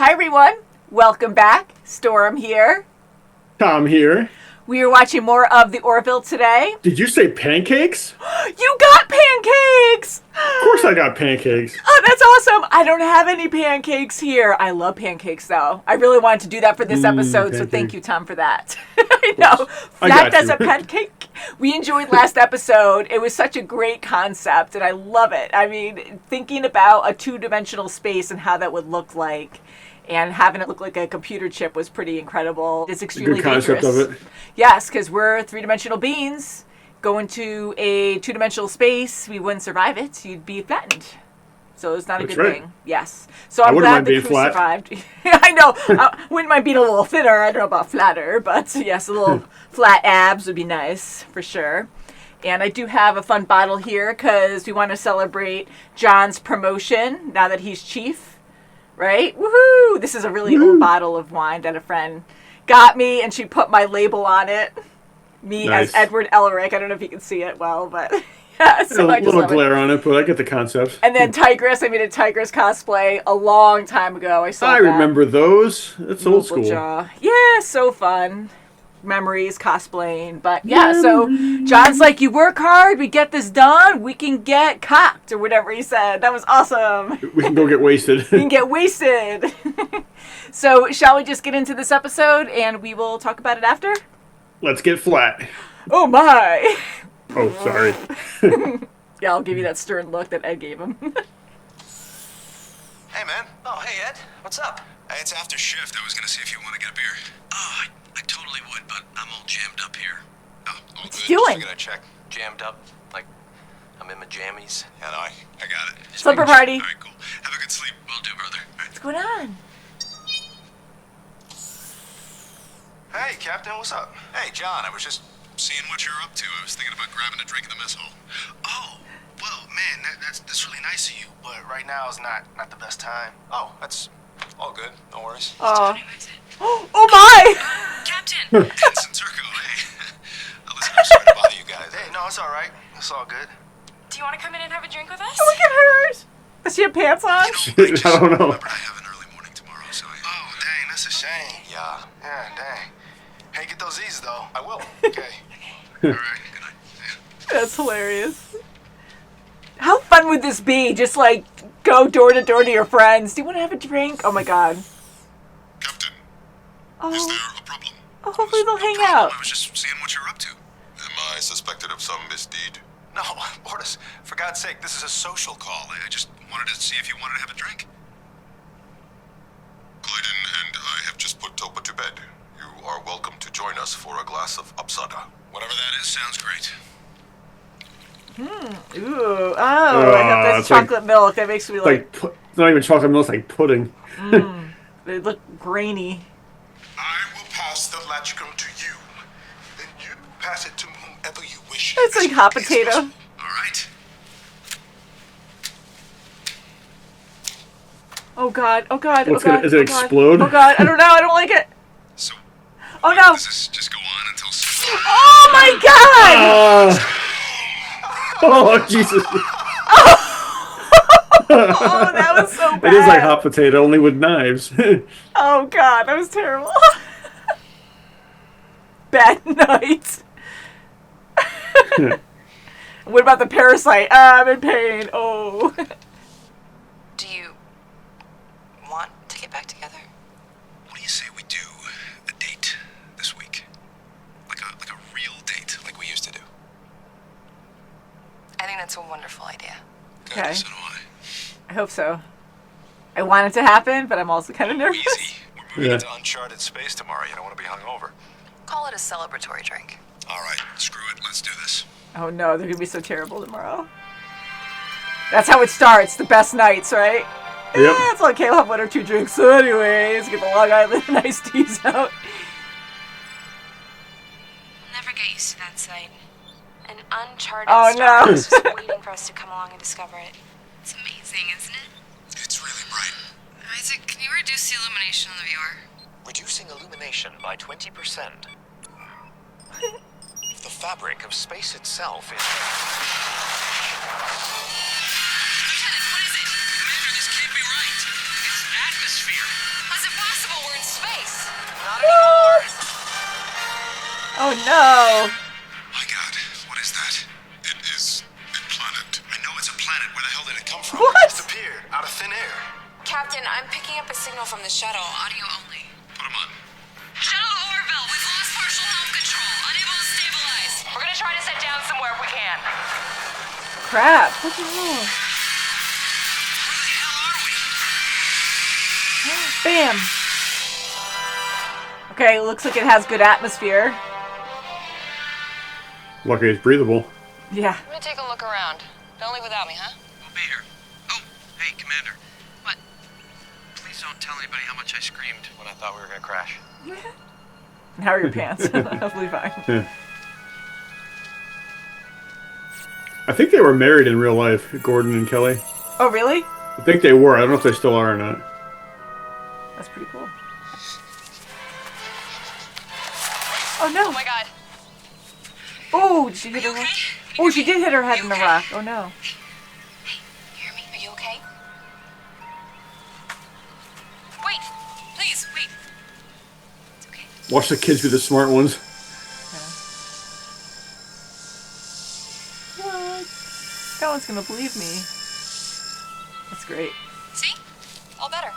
Hi everyone, welcome back. Storm here. Tom here. We are watching more of the Orville today. Did you say pancakes? You got pancakes! Of course I got pancakes. Oh, that's awesome. I don't have any pancakes here. I love pancakes though. I really wanted to do that for this episode, so thank you, Tom, for that. I know. Flat as a pancake. We enjoyed last episode. It was such a great concept, and I love it. I mean, thinking about a two-dimensional space and how that would look like, and having it look like a computer chip was pretty incredible. It's extremely good concept dangerous. of it. Yes, because we're three-dimensional beings. Going to a two-dimensional space, we wouldn't survive it. You'd be flattened. So it's not a good thing. Yes. So I'm glad the crew survived. I know. I wouldn't mind being a little thinner. I don't know about flatter, but yes, a little flat abs would be nice for sure. And I do have a fun bottle here because we want to celebrate John's promotion now that he's chief. Right? Woohoo! This is a really old bottle of wine that a friend got me, and she put my label on it. Me as Edward Ellerick. I don't know if you can see it well, but yeah. So a little glare on it, but I get the concept. And then Tigress. I made a Tigress cosplay a long time ago. I remember those. That's old school. Yeah, so fun. Memories, cosplaying. But yeah, so John's like, you work hard, we get this done, we can get cocked, or whatever he said. That was awesome. We can go get wasted. We can get wasted. So shall we just get into this episode and we will talk about it after? Let's get flat. Oh my. Oh, sorry. Yeah, I'll give you that stern look that Ed gave him. Hey, man. Oh, hey, Ed. What's up? Hey, it's after shift. I was going to see if you want to get a beer. Oh, I totally would, but I'm all jammed up here. Oh, all What's good. he doing? Just gonna check. Jammed up? Like, I'm in my jammies? Yeah, no, I got it. Slumber party. All right, cool. Have a good sleep. Will do, brother. All right. What's going on? Hey, Captain, what's up? Hey, John, I was just seeing what you're up to. I was thinking about grabbing a drink in the mess hall. Oh, well, man, that's really nice of you, but right now is not the best time. Oh, that's all good. No worries. Oh my! Captain! Ensign Turco, hey. Listen, I'm sorry to bother you guys. Hey, no, it's all right. It's all good. Do you want to come in and have a drink with us? Look at hers! Does she have pants on? I don't know. Remembered I have an early morning tomorrow, so Oh, dang, that's a shame. Yeah. Yeah, dang. Hey, get those Z's, though. I will. Okay. All right, good night. Yeah. That's hilarious. How fun would this be? Just like go door to door to your friends. Do you want to have a drink? Oh my god. Captain, Oh, is there a problem? oh hopefully they'll hang problem. out. I was just seeing what you're up to. Am I suspected of some misdeed? No, Mortis, for God's sake, this is a social call. I just wanted to see if you wanted to have a drink. Clayton and I have just put Topa to bed. You are welcome to join us for a glass of upsada. Whatever that is, sounds great. Ooh, I have this chocolate milk. That makes me It's not even chocolate milk, it's like pudding. They look grainy. I will pass the latchcum to you. Then you pass it to whomever you wish. It's like hot potato. All right. Oh god, oh god, What's oh god. is it oh god. explode? Oh god, I don't know, I don't like it. So, Oh no. does this just go on until... Oh my god! Oh, Jesus. Oh, that was so bad. It is like hot potato, only with knives. Oh god, that was terrible. Bad night. What about the parasite? I'm in pain. Oh. Do you want to get back together? What do you say we do a date this week? Like a real date, like we used to do. I think that's a wonderful idea. Good, Okay. so do I. I hope so. I want it to happen, but I'm also kind of nervous. Easy. We're moving Yeah. into uncharted space tomorrow. You don't want to be hungover. Call it a celebratory drink. All right, screw it. Let's do this. Oh no, they're gonna be so terrible tomorrow. That's how it starts. The best nights, right? Yep. Yeah, it's okay. We'll have one or two drinks. So anyways, get the Long Island iced teas out. Never get used to that sight. An uncharted Oh, star no. is just waiting for us to come along and discover it. It's amazing, isn't it? It's really bright. Isaac, can you reduce the illumination on the viewer? Reducing illumination by 20%. The fabric of space itself is... Lieutenant, what is it? Commander, this can't be right. It's atmosphere. is it possible? We're in space. Not anymore. Oh no! My God, what is that? It is a planet. I know it's a planet. Where the hell did it come from? What? Disappeared out of thin air. Captain, I'm picking up a signal from the shuttle, audio only. Put him on. Shuttle to Orville, we've lost partial helm control, unable to stabilize. We're gonna try to set down somewhere if we can. Crap! What the hell? Where the hell are we? Bam! Okay, looks like it has good atmosphere. Lucky it's breathable. Yeah. I'm gonna take a look around. Don't leave without me, huh? We'll be here. Oh, hey, Commander. What? Please don't tell anybody how much I screamed when I thought we were gonna crash. How are your pants? Hopefully fine. Yeah. I think they were married in real life, Gordon and Kelly. Oh, really? I think they were. I don't know if they still are or not. That's pretty cool. Oh no! Oh my god. Oh, did she hit her You head? okay? Oh, she did hit her head in the okay? rock. Oh no. You hear me? Are you okay? Wait! Please, wait. It's okay. Watch the kids be the smart ones. What? No one's gonna believe me. That's great. See? All better.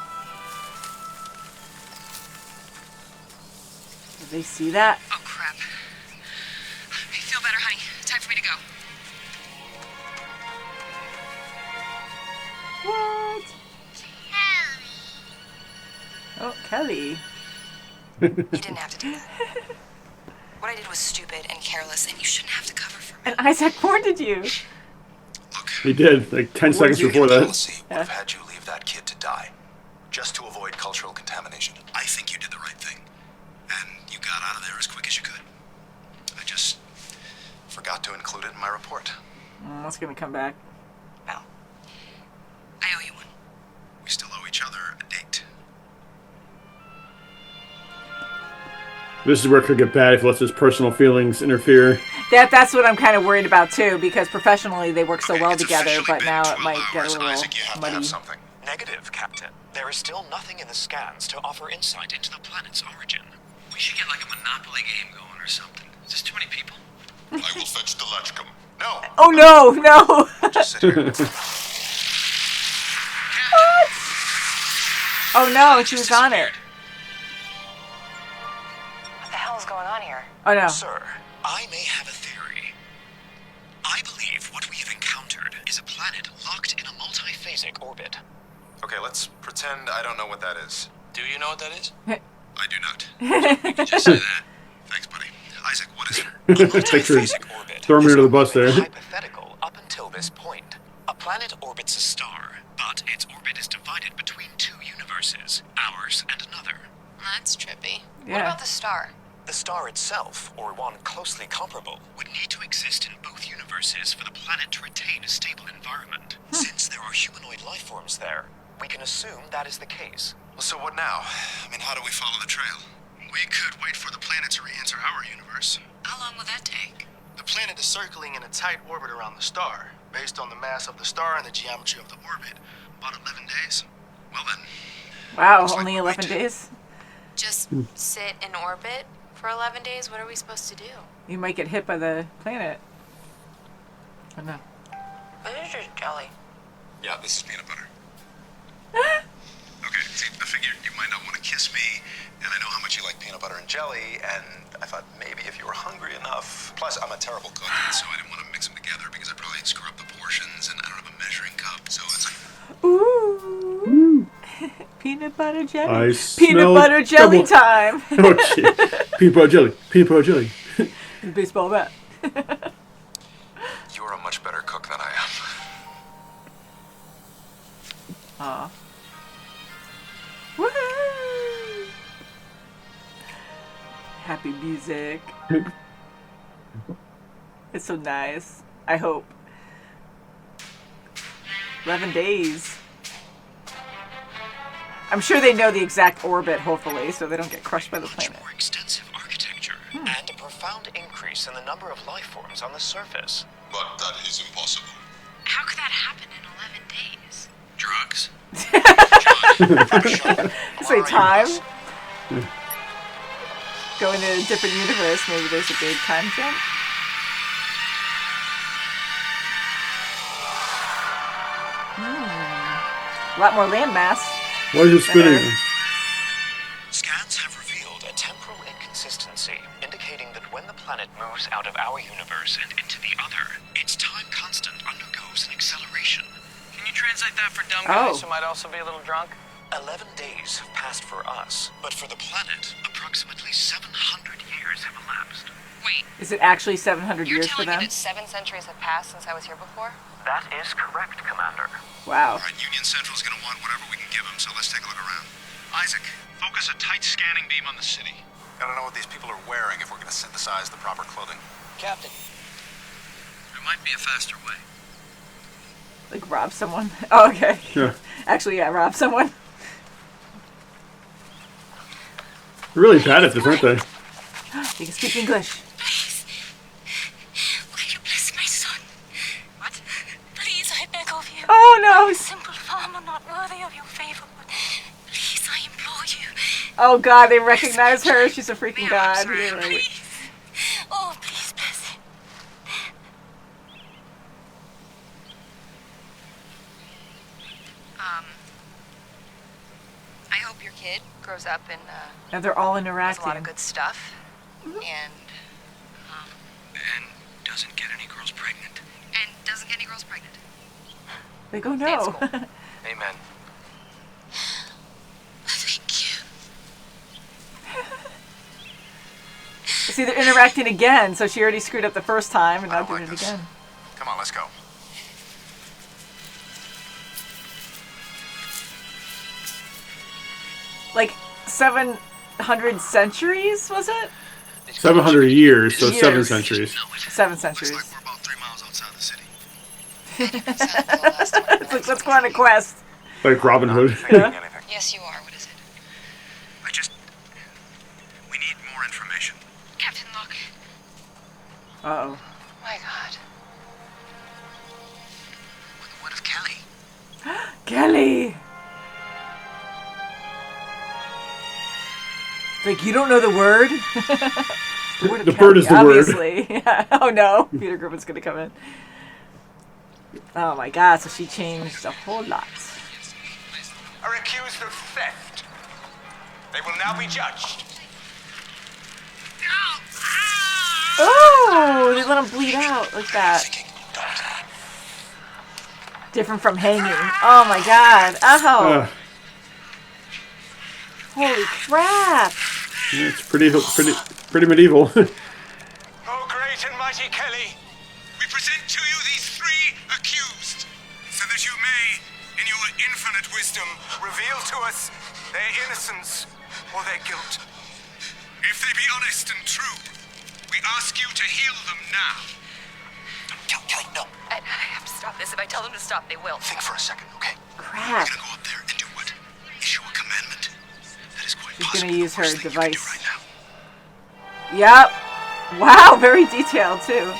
Did they see that? Oh crap. I feel better, honey. Time for me to go. What? Oh, Kelly. You didn't have to do that. What I did was stupid and careless, and you shouldn't have to cover for me. And Isaac warned you. Look, He did, like 10 seconds before that. policy would have had you leave that kid to die, just to avoid cultural contamination. I think you did the right thing, and you got out of there as quick as you could. I just forgot to include it in my report. That's gonna come back. Well, I owe you one. We still owe each other a date. This is where it could get bad if it lets his personal feelings interfere. That's what I'm kind of worried about too, because professionally they work so Okay, well it's together, officially but been now it 12 might get a hours, little Isaac, you have to muddy. have something. Negative, Captain. There is still nothing in the scans to offer insight into the planet's origin. We should get like a Monopoly game going or something. Is this too many people? I will fetch the latchcom. No. Oh no, no! Just sit here. Oh no, she was on it. What the hell is going on here? Oh no. Sir, I may have a theory. I believe what we have encountered is a planet locked in a multi-phasic orbit. Okay, let's pretend I don't know what that is. Do you know what that is? I do not. You can just say that. Thanks, buddy. Isaac, what is it? A Picture multi-phasic orbit throwing me is under the bus only there. hypothetical up until this point. A planet orbits a star, but its orbit is divided between two universes, ours and another. That's trippy. What Yeah. about the star? The star itself, or one closely comparable, would need to exist in both universes for the planet to retain a stable environment. Since there are humanoid life forms there, we can assume that is the case. Well, so what now? I mean, how do we follow the trail? We could wait for the planet to re-enter our universe. How long will that take? The planet is circling in a tight orbit around the star, based on the mass of the star and the geometry of the orbit. About 11 days. Well then, Wow, Looks like only we're 11 right. days? Just sit in orbit for 11 days? What are we supposed to do? You might get hit by the planet. Oh no. This is just jelly. yeah, this is peanut butter. Okay, see, I figured you might not want to kiss me, and I know how much you like peanut butter and jelly, and I thought maybe if you were hungry enough. Plus, I'm a terrible cook, so I didn't want to mix them together because I'd probably screw up the portions, and I don't have a measuring cup, so it's like, Ooh. Peanut butter jelly. I Peanut smell butter jelly double- time. Oh, shit. Peanut butter jelly. Peanut butter jelly. Baseball bat. you're a much better cook than I am. Aw. Woohoo! Happy music. It's so nice. I hope. 11 days. I'm sure they know the exact orbit, hopefully, so they don't get crushed by the Much planet. more extensive architecture, and a profound increase in the number of life forms on the surface. But that is impossible. How could that happen in 11 days? drugs. Say time. Go into a different universe. Maybe there's a big time jump. A lot more landmass. Why is it spinning? Scans have revealed a temporal inconsistency, indicating that when the planet moves out of our universe and into the other, its time constant undergoes an acceleration. Can you translate that for dumb guys who might also be a little drunk? 11 days have passed for us, but for the planet, approximately 700 years have elapsed. Wait, Is it actually 700 you're years for telling them? me that 7 centuries have passed since I was here before? That is correct, Commander. Wow. All right, Union Central's gonna want whatever we can give them, so let's take a look around. Isaac, focus a tight scanning beam on the city. Gotta know what these people are wearing if we're gonna synthesize the proper clothing. Captain. There might be a faster way. Like rob someone. Oh, okay. Yeah. Actually, yeah, rob someone. They're really bad at this, aren't they? You can speak English. Please. Will you bless my son? What? Please, I beg of you. Oh, no. I'm a simple farmer not worthy of your favor, but please, I implore you. Oh, God, they recognize her. She's a freaking I'm god. sorry, You're right. please. Oh, please bless him. I hope your kid grows up and And they're all has a interacting. lot of good stuff. And And doesn't get any girls pregnant. doesn't get any girls pregnant. They go, Stay at no. school. Amen. Thank you. See, they're interacting again, so she already screwed up the first time, and I now don't doing like it this. again. Come on, let's go. Like 700 centuries, was it? 700 years, so 7 Years. centuries. 7 Looks centuries. like we're about 3 miles outside the city. It's like, let's go on a quest. Like Robin Hood. Thinking anything. Yes, you are. What is it? We need more information. Captain, look. Uh-oh. My God. What of Kelly? Kelly! It's like, you don't know the word? The word of The Kelly, bird is the word. obviously. Yeah. Oh, no. Peter Griffin's going to come in. Oh, my God. So she changed a whole lot. Are accused of theft. They will now be judged. Oh, they let him bleed out like that. Different from hanging. Oh my God. Oh. Holy crap. It's pretty medieval. Oh, great and mighty Kelly, we present to you these 3 accused, so that you may, in your infinite wisdom, reveal to us their innocence or their guilt. If they be honest and true, we ask you to heal them now. Kelly, no. I have to stop this. If I tell them to stop, they will. Think for a second, okay? Crap. We're gonna go up there and do what? Issue a commandment. That is quite She's possibly gonna use the worst her thing you can do device. right now. Yep. Wow, very detailed too.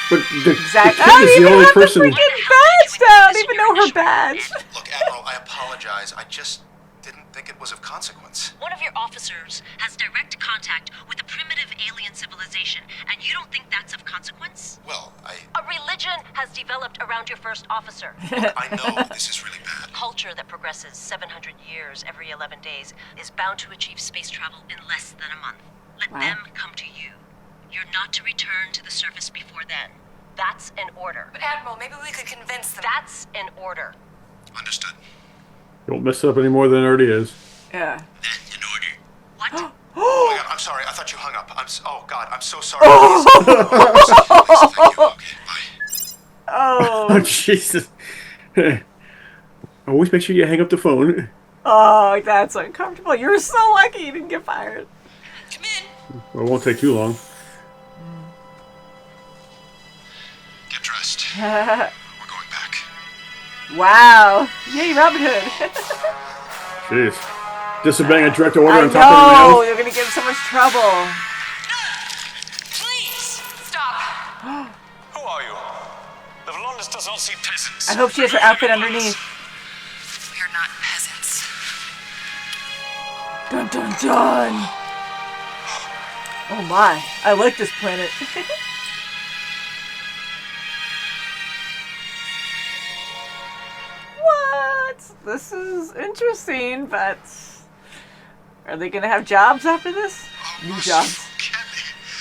But the Exactly. kid I is don't the even only have person. the freaking badge down. I don't even know her badge. Look, Admiral, I apologize. I just didn't think it was of consequence. One of your officers has direct contact with a primitive alien civilization, and you don't think that's of consequence? Well, A religion has developed around your first officer. I know this is really bad. Culture that progresses 700 years every 11 days is bound to achieve space travel in less than a month. Let Wow. them come to you. You're not to return to the surface before then. That's an order. But Admiral, maybe we could convince them. That's an order. Understood. Don't mess it up any more than it already is. Yeah. In order. What? Oh my God, I'm sorry. I thought you hung up. Oh God, I'm so sorry. Please. Thank you. Okay, bye. Oh. Oh, Jesus. Always make sure you hang up the phone. Oh, that's uncomfortable. You're so lucky you didn't get fired. Come in. Well, it won't take too long. Get dressed. We're going back. Wow. Yay, Robin Hood. Jeez. Disobeying a direct order I on top of know. everything You're going to get in so much trouble. Please stop. Who are you? The Volundus does not see peasants. I hope she has her outfit underneath. Dun dun dun! Oh my, I like this planet. What? This is interesting, but are they gonna have jobs after this? New jobs.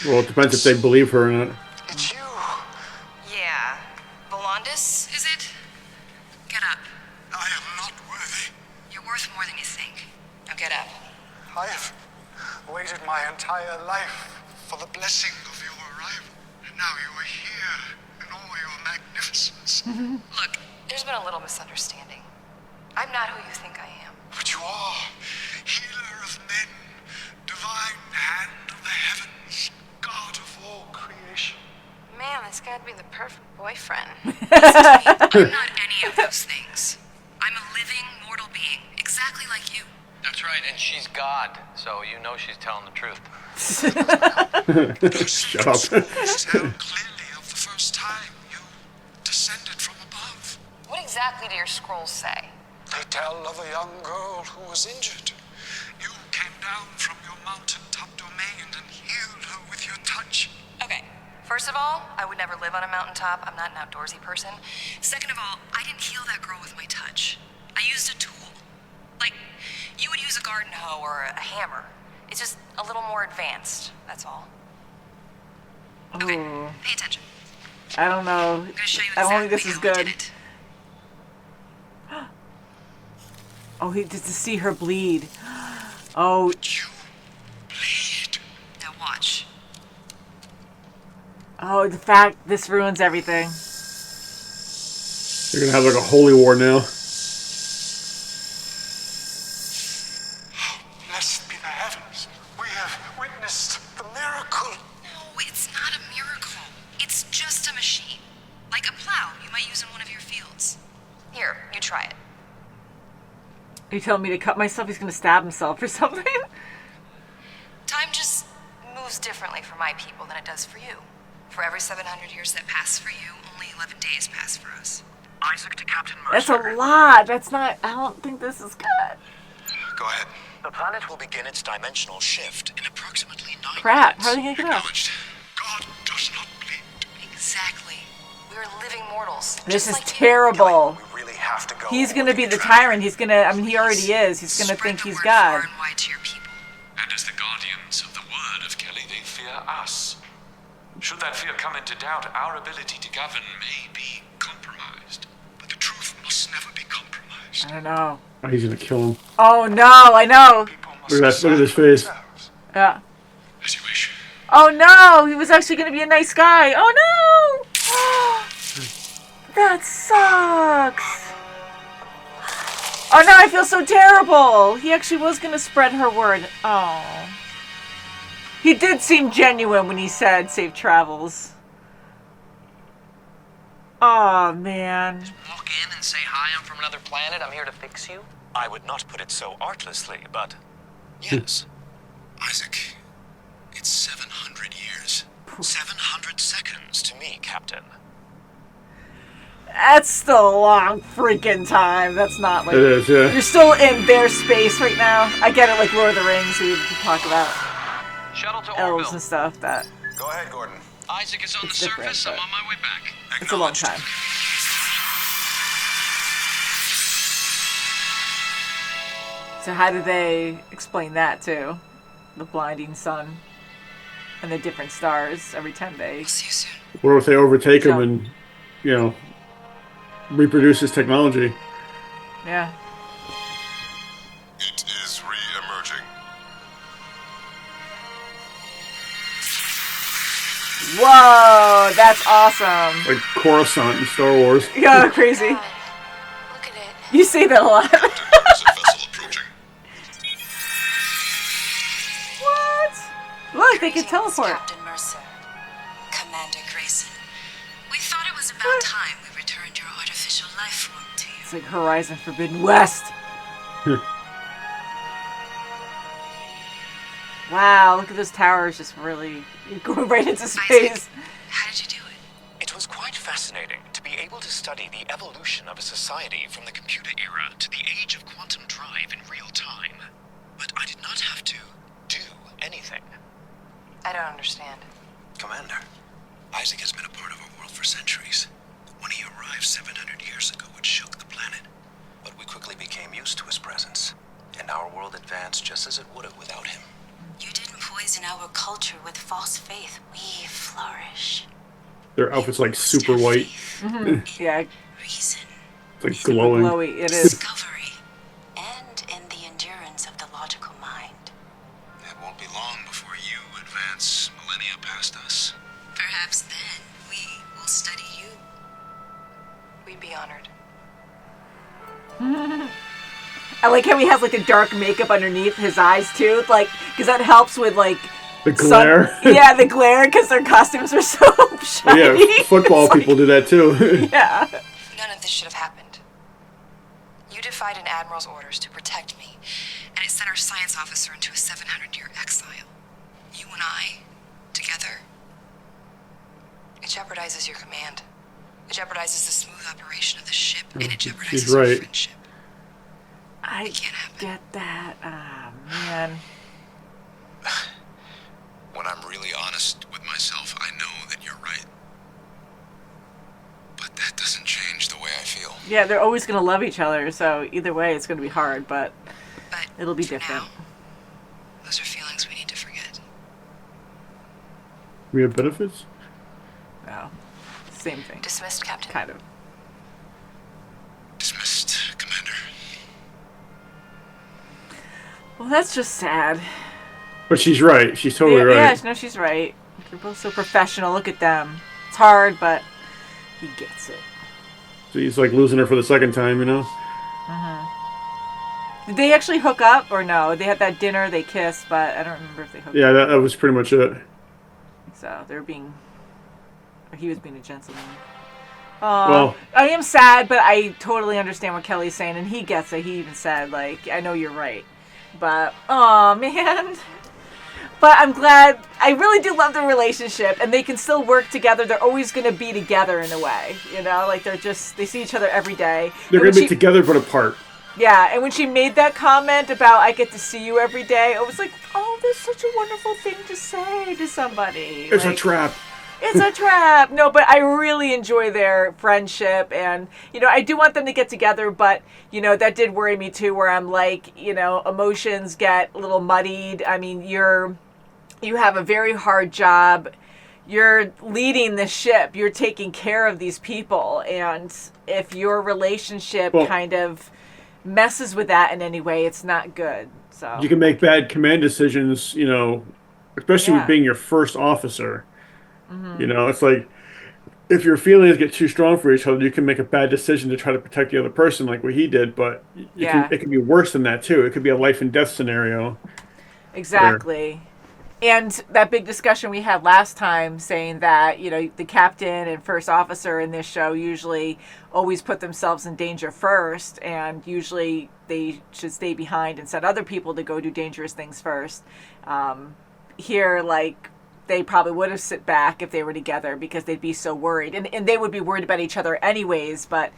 Well, it depends if they believe her or not. It's you. Yeah. Volandis, is it? Get up. I am not worthy. You're worth more than you think. Now get up. I have waited my entire life for the blessing of your arrival. And now you are here in all your magnificence. Look, there's been a little misunderstanding. I'm not who you think I am. But you are healer of men, divine hand of the heavens, God of all creation. Man, this guy'd be the perfect boyfriend. Listen to me. I'm not any of those things. I'm a living, mortal being, exactly like you. That's right, and she's God, so you know she's telling the truth. Shut up. Tell clearly of the first time you descended from above. What exactly do your scrolls say? They tell of a young girl who was injured. You came down from your mountaintop domain and healed her with your touch. Okay, first of all, I would never live on a mountaintop. I'm not an outdoorsy person. Second of all, I didn't heal that girl with my touch. I used a tool. Like, you would use a garden hoe or a hammer. It's just a little more advanced, that's all. Okay, pay attention. I don't know. I'm gonna show you I don't exactly think this is how I good. did it. Oh, he did to see her bleed. Oh, You bleed. Now watch. oh, the fact this ruins everything. They're gonna have like a holy war now. Blessed be the heavens. We have witnessed the miracle. No, it's not a miracle. It's just a machine. Like a plow you might use in one of your fields. Here, you try it. Are you telling me to cut myself? He's gonna stab himself or something? Time just moves differently for my people than it does for you. For every 700 years that pass for you, only 11 days pass for us. Isaac to Captain That's Mercer. a lot. That's not. I don't think this is good. Go ahead. The planet will begin its dimensional shift in approximately 9 Crap. minutes. How are they gonna get up? Acknowledged. God does not bleed. Exactly. We're living mortals. This just is like you. terrible. We really have to go. He's gonna be the tyrant. He's gonna. I mean, he already is. He's gonna Spread think the he's word God. far and wide to your people. And as the guardians of the word of Kelly, they fear us. Should that fear come into doubt, our ability to govern may be compromised. But the truth must never be compromised. I don't know. Oh, he's gonna kill him. Oh no! I know. People must Look at that. Look at his decide for face. themselves. Yeah. As you wish. Oh no! He was actually gonna be a nice guy. Oh no! That sucks. Oh no! I feel so terrible. He actually was gonna spread her word. Oh. He did seem genuine when he said safe travels. Oh man. Walk in and say, hi, I'm from another planet, I'm here to fix you. I would not put it so artlessly, but yes. Isaac, it's 700 years. 700 seconds to me, Captain. That's still a long freaking time. That's not like It is, yeah. you're still in their space right now. I get it, like Lord of the Rings. We talk about Shuttle to elves Orville. and stuff. That Go ahead, Gordon. Isaac is on It's the different, surface, I'm but- on my way back. it's a long time. So how do they explain that too? The blinding sun and the different stars every time they. We'll see you soon. What if they overtake him So- and, you know, reproduce his technology? Yeah. It is re-emerging. Whoa, that's awesome. Like Coruscant in Star Wars. Yeah, crazy. Look at it. You say that a lot. There's a vessel approaching. What? Look, they can Greetings, teleport. Captain Mercer. Commander Grayson. We thought it was about time we returned your artificial life form to you. It's like Horizon Forbidden West. Wow, look at those towers just really going right into space. Isaac, how did you do it? It was quite fascinating to be able to study the evolution of a society from the computer era to the age of quantum drive in real time. But I did not understand. Commander, Isaac has been a part of our world for centuries. When he arrived 700 years ago, it shook the planet. But we quickly became used to his presence, and our world advanced just as it would have without him. You didn't poison our culture with false faith. We flourish. Their outfit's like super white. Yeah. Reason. It's like glowing. Glowy. It is. Discovery. And in the endurance of the logical mind. It won't be long before you advance millennia past us. Perhaps then we will study you. We'd be honored. I like how he has like a dark makeup underneath his eyes too, like because that helps with like the glare. The glare because their costumes are so shiny. Yeah, football people do that too. Yeah. None of this should have happened. You defied an admiral's orders to protect me, and it sent our science officer into a 700-year exile. You and I, together, it jeopardizes your command. It jeopardizes the smooth operation of the ship, and it jeopardizes our friendship. I get that. Man. When I'm really honest with myself, I know that you're right. But that doesn't change the way I feel. Yeah, they're always going to love each other, so either way it's going to be hard, but it'll be different. Now, those are feelings we need to forget. We have benefits? No. Same thing. Dismissed, Captain. Kind of. Dismissed, Commander. Well, that's just sad. But she's right. She's totally right. Yeah, no, she's right. They're both so professional. Look at them. It's hard, but he gets it. So he's like losing her for the second time, you know? Did they actually hook up or no? They had that dinner, they kissed, but I don't remember if they hooked up. Yeah, that was pretty much it. So they're being... Or he was being a gentleman. Well, I am sad, but I totally understand what Kelly's saying, and he gets it. He even said, like, I know you're right. But, oh man. But I'm glad. I really do love their relationship, and they can still work together. They're always going to be together in a way, you know? Like, they see each other every day. They're going to be together but apart. Yeah, and when she made that comment about, I get to see you every day, I was like, oh, that's such a wonderful thing to say to somebody. It's a trap. It's a trap. No, but I really enjoy their friendship, and, you know, I do want them to get together, but, you know, that did worry me too, where I'm like, you know, emotions get a little muddied. I mean, you have a very hard job. You're leading the ship. You're taking care of these people, and if your relationship kind of messes with that in any way, it's not good. So you can make bad command decisions, you know, especially with being your first officer. You know, it's like if your feelings get too strong for each other, you can make a bad decision to try to protect the other person, like what he did. But it can be worse than that too. It could be a life and death scenario. Exactly. And that big discussion we had last time saying that, you know, the captain and first officer in this show usually always put themselves in danger first, and usually they should stay behind and send other people to go do dangerous things first. Here, like, they probably would have sit back if they were together because they'd be so worried. And they would be worried about each other anyways, but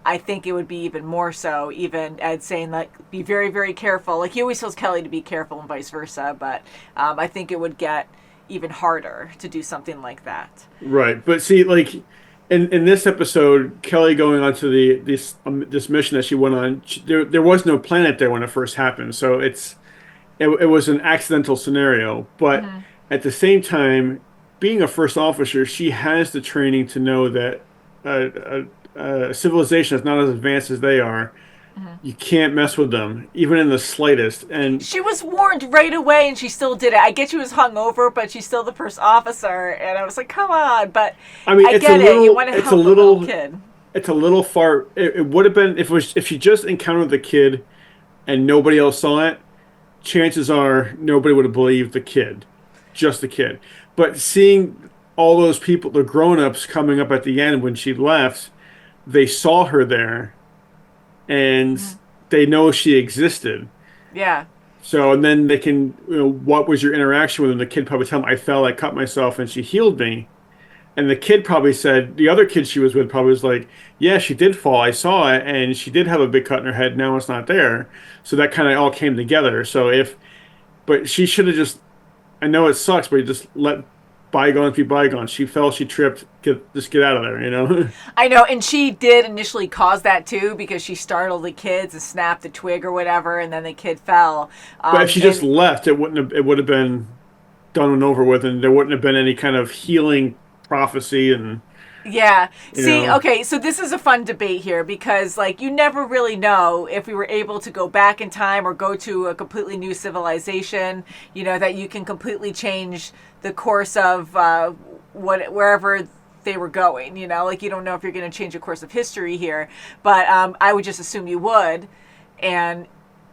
I think it would be even more so, even Ed saying, like, be very, very careful. Like, he always tells Kelly to be careful and vice versa, but I think it would get even harder to do something like that. Right. But see, like, in this episode, Kelly going on to this mission that she went on, there was no planet there when it first happened. So it was an accidental scenario. But at the same time, being a first officer, she has the training to know that a civilization that's not as advanced as they are, you can't mess with them, even in the slightest. And she was warned right away, and she still did it. I get she was hungover, but she's still the first officer, and I was like, "Come on!" But I mean, I get it. You want to help the little kid. It's a little far. It would have been if she just encountered the kid, and nobody else saw it. Chances are nobody would have believed the kid, just the kid. But seeing all those people, the grown-ups coming up at the end when she left, they saw her there, and they know she existed. Yeah. So, and then they can, you know, what was your interaction with them? The kid probably tell them, I fell, I cut myself, and she healed me. And the kid probably said, the other kid she was with probably was like, yeah, she did fall, I saw it, and she did have a big cut in her head, now it's not there. So that kind of all came together. So but she should have just I know it sucks, but you just let bygones be bygones. She fell, she tripped. Just get out of there, you know? I know, and she did initially cause that too because she startled the kids and snapped the twig or whatever, and then the kid fell. But if she just left, it would have been done and over with, and there wouldn't have been any kind of healing prophecy and. Yeah. See, know. Okay, so this is a fun debate here because, like, you never really know if we were able to go back in time or go to a completely new civilization, you know, that you can completely change the course of wherever they were going, you know? Like, you don't know if you're going to change the course of history here, but I would just assume you would. And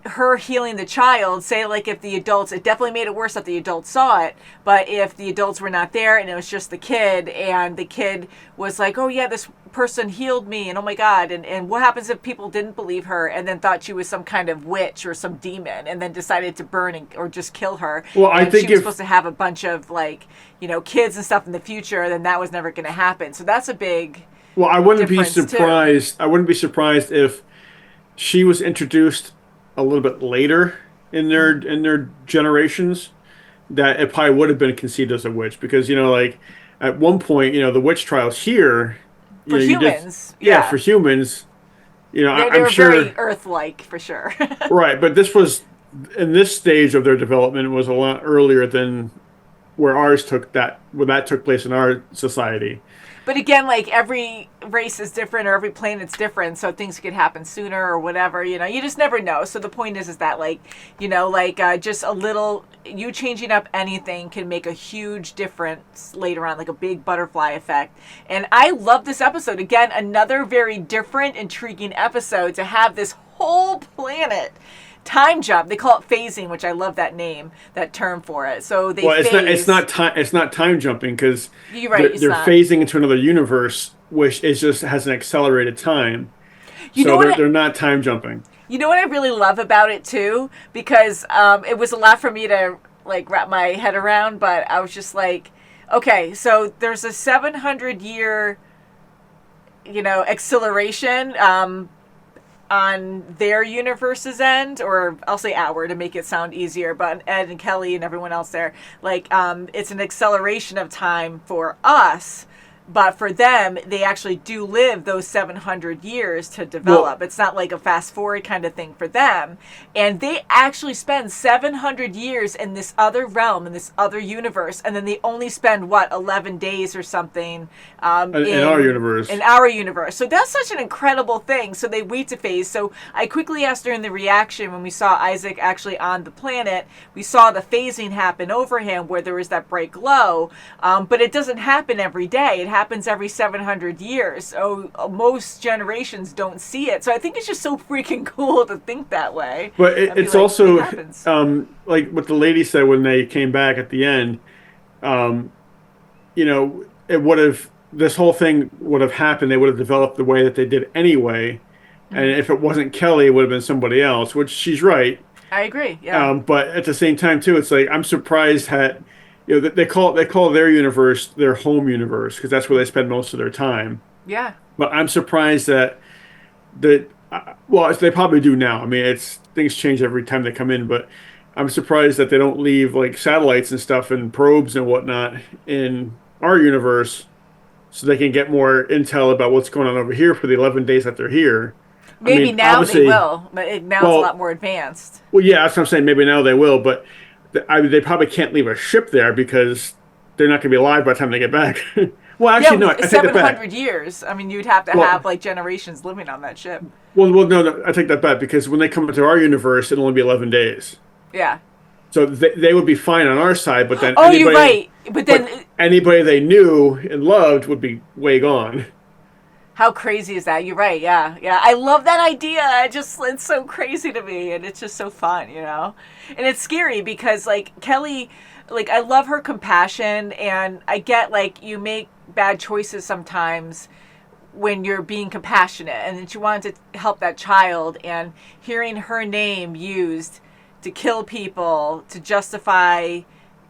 her healing the child, say like if the adults, it definitely made it worse that the adults saw it, but if the adults were not there and it was just the kid and the kid was like, oh yeah, this person healed me and oh my God, and what happens if people didn't believe her and then thought she was some kind of witch or some demon and then decided to burn or just kill her? Well, I think she was supposed to have a bunch of, like, you know, kids and stuff in the future, then that was never going to happen. So that's a big Well, I wouldn't be surprised. Too. I wouldn't be surprised if she was introduced a little bit later in their generations, that it probably would have been conceived as a witch, because, you know, like at one point, you know, the witch trials here for humans, for humans, you know, they were sure very Earth-like for sure. Right, but this was in this stage of their development was a lot earlier than where that took place in our society. But again, like, every race is different or every planet's different, so things could happen sooner or whatever, you know. You just never know. So the point is that, like, you know, like, just a little, you changing up anything can make a huge difference later on, like a big butterfly effect. And I love this episode. Again, another very different, intriguing episode to have this whole planet time jump. They call it phasing, which I love that name, that term for it. So they it's not time jumping, because you're right, they're phasing into another universe, which is just has an accelerated time. They're not time jumping. You know what I really love about it too, because it was a lot for me to, like, wrap my head around, but I was just like, okay, so there's a 700-year, you know, acceleration on their universe's end, or I'll say our to make it sound easier, but Ed and Kelly and everyone else there, like, it's an acceleration of time for us, but for them, they actually do live those 700 years to develop. Well, it's not like a fast forward kind of thing for them. And they actually spend 700 years in this other realm, in this other universe. And then they only spend, 11 days or something in our universe. In our universe. So that's such an incredible thing. So they wait to phase. So I quickly asked during the reaction when we saw Isaac actually on the planet, we saw the phasing happen over him where there was that bright glow. But it doesn't happen every day. It happens every 700 years. So most generations don't see it. So I think it's just so freaking cool to think that way. But it's like, also like what the lady said when they came back at the end. You know, this whole thing would have happened. They would have developed the way that they did anyway. Mm-hmm. And if it wasn't Kelly, it would have been somebody else. Which she's right. I agree. Yeah. But at the same time, too, it's like I'm surprised that. You know, they call their universe their home universe, because that's where they spend most of their time. Yeah. But I'm surprised that they probably do now. I mean, things change every time they come in, but I'm surprised that they don't leave, like, satellites and stuff and probes and whatnot in our universe, so they can get more intel about what's going on over here for the 11 days that they're here. Maybe now they will, but now it's a lot more advanced. Well, yeah, that's what I'm saying. Maybe now they will, but. They probably can't leave a ship there because they're not going to be alive by the time they get back. Well, actually, no. I take that back. 700 years. I mean, you'd have to have, like, generations living on that ship. Well, no. I take that back, because when they come into our universe, it'll only be 11 days. Yeah. So they would be fine on our side, but then you're right. But then anybody they knew and loved would be way gone. How crazy is that? You're right. Yeah. I love that idea. It's so crazy to me, and it's just so fun, you know? And it's scary because, like, Kelly, like, I love her compassion, and I get, like, you make bad choices sometimes when you're being compassionate, and then she wanted to help that child, and hearing her name used to kill people, to justify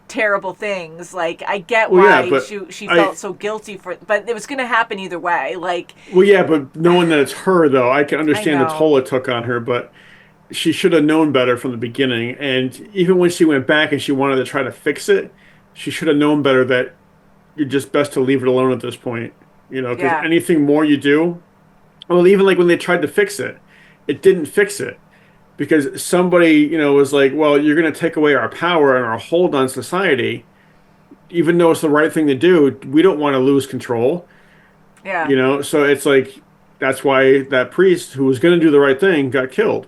terrible things, like, I get why she felt so guilty for it, but it was going to happen either way, like. Well, yeah, but knowing that it's her, though, I can understand the toll it took on her, but she should have known better from the beginning. And even when she went back and she wanted to try to fix it, she should have known better that you're just best to leave it alone at this point. Because anything more you do, well, even like when they tried to fix it, it didn't fix it because somebody, was like, well, you're going to take away our power and our hold on society, even though it's the right thing to do. We don't want to lose control. Yeah. So it's like, that's why that priest who was going to do the right thing got killed.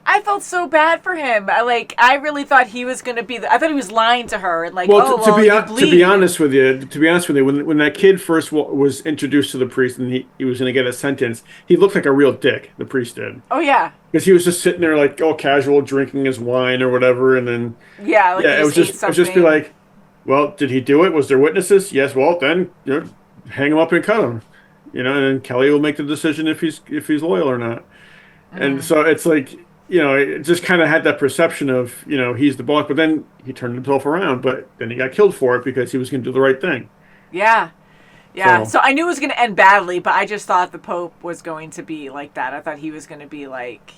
I felt so bad for him. I really thought he was going to be. I thought he was lying to her and to be honest with you, when that kid first was introduced to the priest and he was going to get a sentence, he looked like a real dick. The priest did. Oh yeah. Because he was just sitting there like all casual, drinking his wine or whatever, and then it was just be like, well, did he do it? Was there witnesses? Yes. Well, then hang him up and cut him. And then Kelly will make the decision if he's loyal or not. Mm-hmm. And so it's like. It just kind of had that perception of, he's the boss, but then he turned himself around, but then he got killed for it because he was going to do the right thing. Yeah. Yeah. So I knew it was going to end badly, but I just thought the Pope was going to be like that. I thought he was going to be like,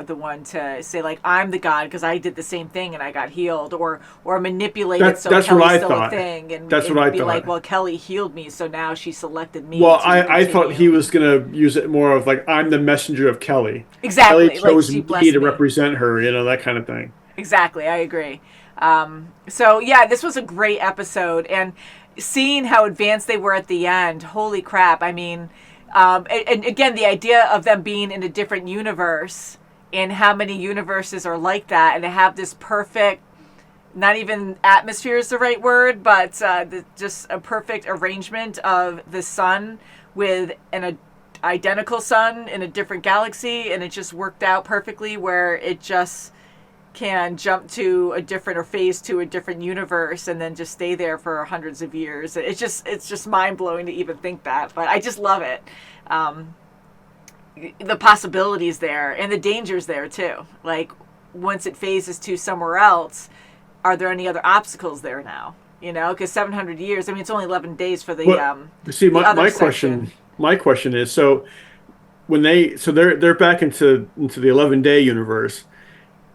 the one to say like, I'm the God because I did the same thing and I got healed or manipulate it so Kelly's still a thing. And that's what I be thought. Like, well, Kelly healed me, so now she selected me. Well, I thought he was going to use it more of like, I'm the messenger of Kelly. Exactly. Kelly chose me to represent her, that kind of thing. Exactly. I agree. So yeah, this was a great episode, and seeing how advanced they were at the end, holy crap. I mean, and again, the idea of them being in a different universe and how many universes are like that, and to have this perfect, not even atmosphere is the right word, but just a perfect arrangement of the sun with an identical sun in a different galaxy, and it just worked out perfectly where it just can jump to a different or phase to a different universe and then just stay there for hundreds of years. It's just mind-blowing to even think that, but I just love it. The possibilities there and the dangers there too. Like once it phases to somewhere else, are there any other obstacles there now? Because 700 years. I mean, it's only 11 days for the. See, my question is, so when they're back into the 11-day universe.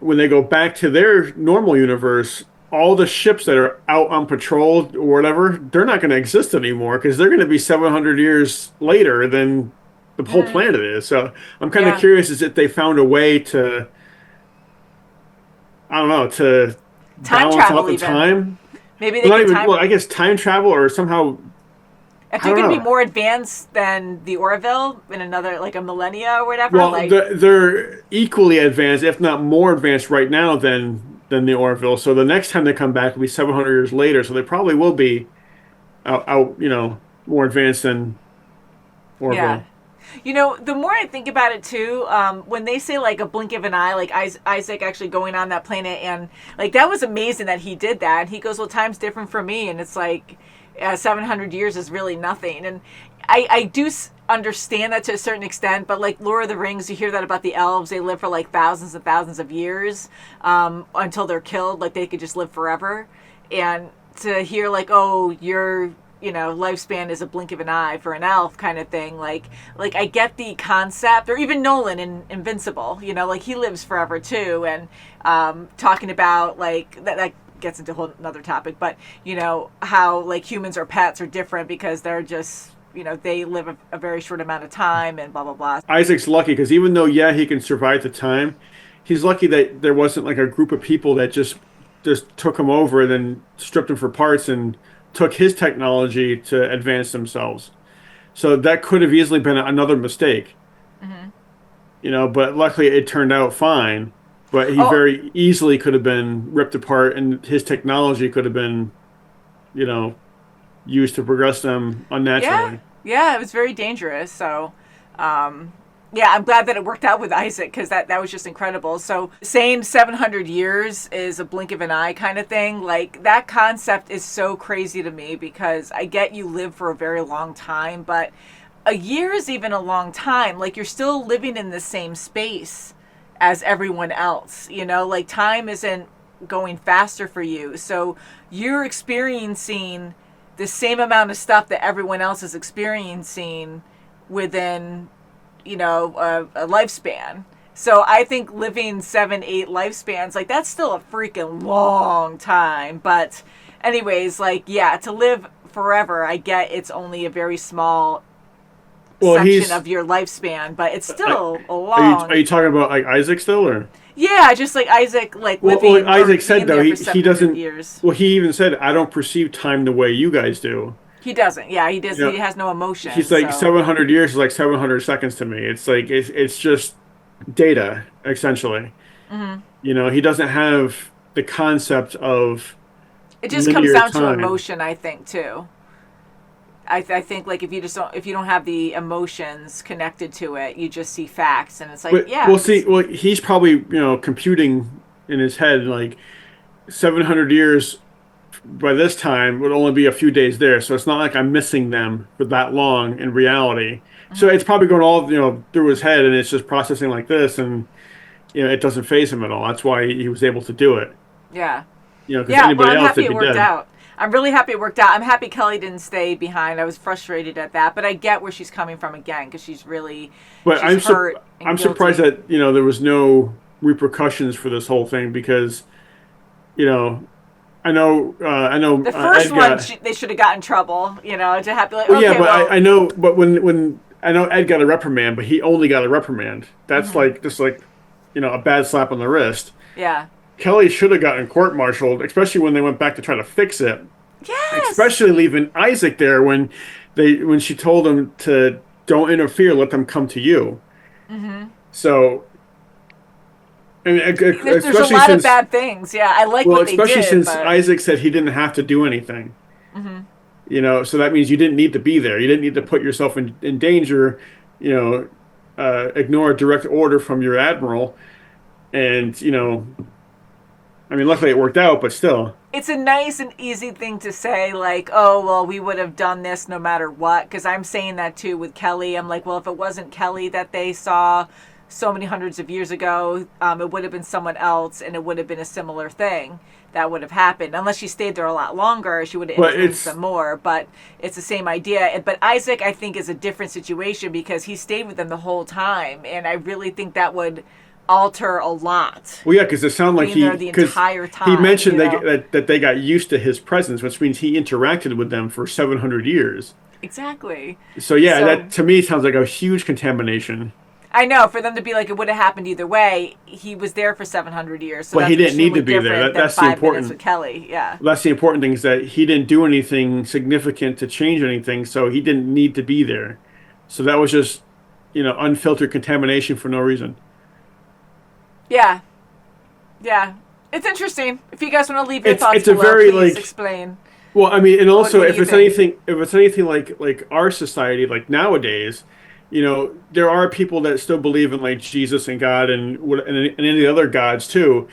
When they go back to their normal universe, all the ships that are out on patrol or whatever, they're not going to exist anymore because they're going to be 700 years later than the whole planet is. So I'm kind of curious as if they found a way to, I don't know, to time balance travel out the even. time. Maybe they can well, I guess time travel or somehow. I think it'd be more advanced than the Orville in another, like a millennia or whatever. Well, they're equally advanced, if not more advanced right now than the Orville. So the next time they come back will be 700 years later. So they probably will be out more advanced than Orville. Yeah. The more I think about it too, when they say like a blink of an eye, like Isaac actually going on that planet, and like that was amazing that he did that. And he goes, well, time's different for me. And it's like, 700 years is really nothing. And I do understand that to a certain extent, but like Lord of the Rings, you hear that about the elves. They live for like thousands and thousands of years until they're killed. Like they could just live forever. And to hear like, oh, your lifespan is a blink of an eye for an elf kind of thing. Like I get the concept, or even Nolan in Invincible, like he lives forever too. And talking about like that gets into a whole another topic, but how like humans or pets are different because they're just they live a very short amount of time and blah blah blah. Isaac's lucky because even though he can survive the time, he's lucky that there wasn't like a group of people that just took him over and then stripped him for parts and took his technology to advance themselves. So that could have easily been another mistake. Mm-hmm. But luckily it turned out fine. But he very easily could have been ripped apart, and his technology could have been, used to progress them unnaturally. Yeah, it was very dangerous. So, I'm glad that it worked out with Isaac because that was just incredible. So saying 700 years is a blink of an eye kind of thing, like that concept is so crazy to me because I get you live for a very long time, but a year is even a long time. Like you're still living in the same space as everyone else, like time isn't going faster for you. So you're experiencing the same amount of stuff that everyone else is experiencing within, a lifespan. So I think living 7-8 lifespans, like that's still a freaking long time. But anyways, like, yeah, to live forever, I get it's only a very small section of your lifespan, but it's still a long. Are you talking about like Isaac still, or? Yeah, just like Isaac, like living. Well, Isaac said though he doesn't. Years. Well, he even said, "I don't perceive time the way you guys do." He doesn't. Yeah, he does. You know, he has no emotion. He's like 700 years is like 700 seconds to me. It's like it's just data essentially. Mm-hmm. You know, he doesn't have the concept of. It just comes down to emotion, I think, too. I think like if you don't have the emotions connected to it, you just see facts, and it's like, but, yeah. Well, he's probably computing in his head like 700 years. By this time would only be a few days there, so it's not like I'm missing them for that long in reality. Mm-hmm. So it's probably going all through his head, and it's just processing like this, and it doesn't faze him at all. That's why he was able to do it. Yeah. Because anybody else, I'm happy it worked out. I'm really happy it worked out. I'm happy Kelly didn't stay behind. I was frustrated at that, but I get where she's coming from again, because she's really. But I'm surprised that there was no repercussions for this whole thing, because I know. The first one, they should have got in trouble, to have to like. Well, okay, yeah, but I know. But when I know Ed got a reprimand, but he only got a reprimand. That's mm-hmm. A bad slap on the wrist. Yeah. Kelly should have gotten court-martialed, especially when they went back to try to fix it. Yes. Especially leaving Isaac there when she told him to don't interfere, let them come to you. Mm-hmm. So. And there's a lot of bad things. Yeah, I like what they did. Especially since Isaac said he didn't have to do anything. Mm-hmm. So that means you didn't need to be there. You didn't need to put yourself in danger, ignore a direct order from your admiral. And, luckily it worked out, but still. It's a nice and easy thing to say, like, oh, well, we would have done this no matter what. Because I'm saying that, too, with Kelly. I'm like, well, if it wasn't Kelly that they saw so many hundreds of years ago, it would have been someone else, and it would have been a similar thing that would have happened. Unless she stayed there a lot longer, she would have influenced them more. But it's the same idea. But Isaac, I think, is a different situation, because he stayed with them the whole time, and I really think that would alter a lot. Well, yeah, because it sounded like the entire time. He mentioned that they got used to his presence, which means he interacted with them for 700 years. Exactly. So that to me sounds like a huge contamination. I know, for them to be like, it would have happened either way. He was there for 700 years. So he didn't need to be there. That's the important. With Kelly, yeah. That's the important thing, is that he didn't do anything significant to change anything, so he didn't need to be there. So that was just, unfiltered contamination for no reason. Yeah. Yeah. It's interesting. If you guys want to leave your thoughts below, please explain. Well, and also if it's anything like our society, like nowadays. There are people that still believe in like Jesus and God and any other gods too,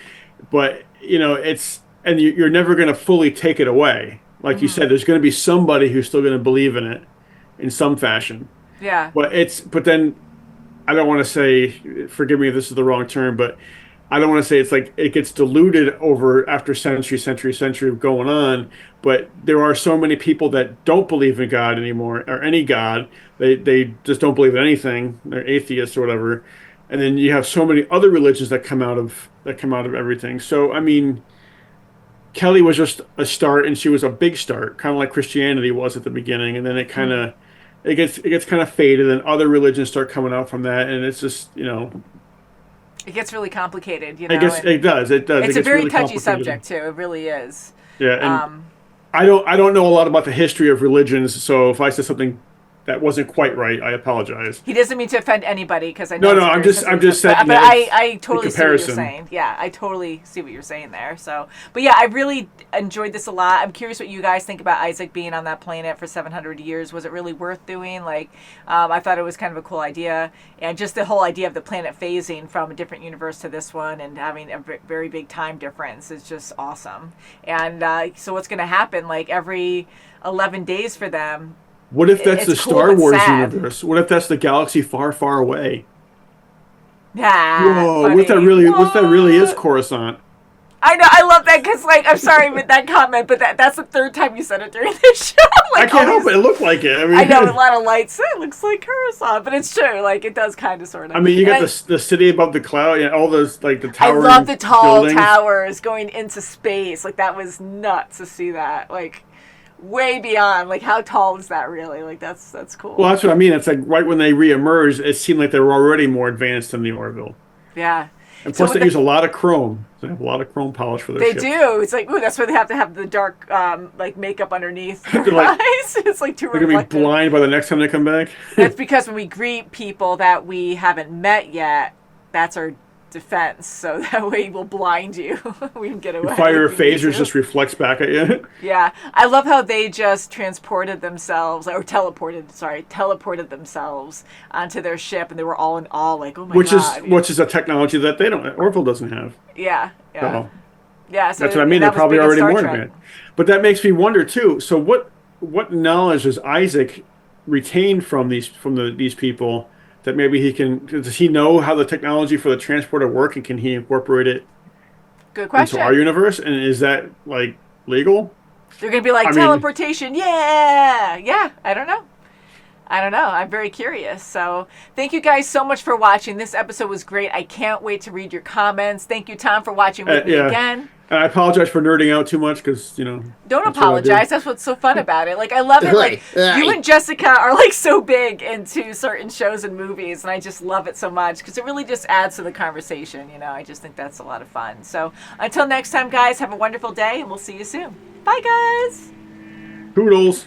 but you're never going to fully take it away. Like mm-hmm. you said, there's going to be somebody who's still going to believe in it in some fashion. Yeah. But then I don't want to say, forgive me if this is the wrong term, but I don't want to say it's like it gets diluted over after century of going on. But there are so many people that don't believe in God anymore, or any God. They just don't believe in anything. They're atheists or whatever. And then you have so many other religions that come out of everything. So Kelly was just a start, and she was a big start, kind of like Christianity was at the beginning, and then it kind of it gets kind of faded, and other religions start coming out from that, and it's just it gets really complicated. I guess it does. It's a very touchy subject too. It really is. Yeah, and I don't know a lot about the history of religions, so if I said something that wasn't quite right, I apologize. He doesn't mean to offend anybody, because I know. No, I'm just saying. But I totally see what you're saying. Yeah, I totally see what you're saying there. So, but yeah, I really enjoyed this a lot. I'm curious what you guys think about Isaac being on that planet for 700 years. Was it really worth doing? Like, I thought it was kind of a cool idea, and just the whole idea of the planet phasing from a different universe to this one and having a very big time difference is just awesome. And so, what's going to happen? Like every 11 days for them. What if that's the Star Wars universe? What if that's the galaxy far, far away? Yeah. Whoa! What if that really is Coruscant? I know, I love that because, like, I'm sorry with that comment, but that's the third time you said it during the show. Like, I can't help it. It looked like it. I know, a lot of lights. It looks like Coruscant, but it's true. Like, it does kind of, sort of. I mean, you got the city above the cloud, and all those, like, the towers. I love the tall buildings. towers going into space. Like, that was nuts to see that. Like, way beyond. Like, how tall is that really? Like, that's cool. Well, that's what I mean. It's like right when they reemerged, it seemed like they were already more advanced than the Orville. Yeah. And plus, they use a lot of chrome. They have a lot of chrome polish for their ships. They do. It's like, ooh, that's why they have to have the dark, like, makeup underneath their like, eyes. It's like too reflective. They're going to be blind by the next time they come back. That's because when we greet people that we haven't met yet, that's our defense. So that way we'll blind you. We can get away. Fire phasers just reflects back at you. Yeah. I love how they just teleported themselves onto their ship, and they were all in awe, like, oh my God. Which is a technology that Orville doesn't have. Yeah. So, yeah. So that's what I mean. They're probably already more advanced. But that makes me wonder too. So what knowledge does Isaac retain from these people that maybe he can? Does he know how the technology for the transporter work, and can he incorporate it? Good question. Into our universe, and is that like legal? They're gonna be like teleportation. Yeah. I don't know. I'm very curious. So thank you guys so much for watching. This episode was great. I can't wait to read your comments. Thank you, Tom, for watching with me again. And I apologize for nerding out too much because, Don't apologize. That's what's so fun about it. Like, I love it. Like, you and Jessica are, like, so big into certain shows and movies, and I just love it so much because it really just adds to the conversation, I just think that's a lot of fun. So until next time, guys, have a wonderful day, and we'll see you soon. Bye, guys. Toodles.